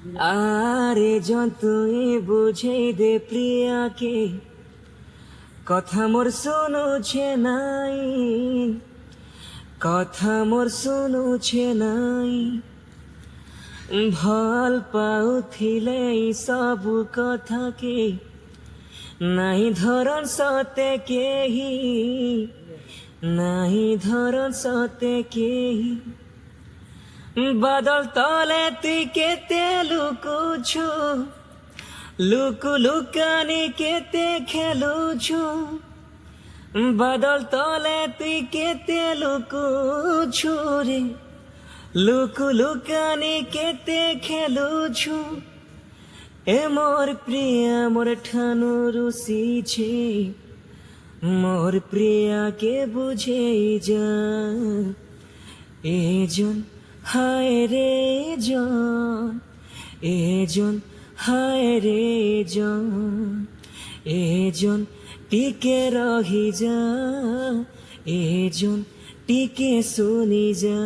আরে জন তুই বুঝেই দে প্রিয়াকে, কথা মোর শুনুছে নাই, কথা মোর শুনুছে নাই। ভাল পাউথিলে ସବୁ କଥାକେ ନାହିଁ ଧରନ ସତେ କେହି, ନାହିଁ ଧରନ ସତେ କେହି। বাদল তলে তুই কেতে লুকুছু, লুকু লুকানি কেতে খেলুছু। বাদল তলে তুই কেতে লুকুছু রে, লুকু লুকানি কেতে খেলুছু। এ মোর প্রিয়া মোর ঠানু রুষিছে, মোর প্রিয়াকে বুঝেই যা। এজন হায় রে জন, এজন হায় রে জন, এজন টিকে রহি যা, এজন টিকে শুনি যা।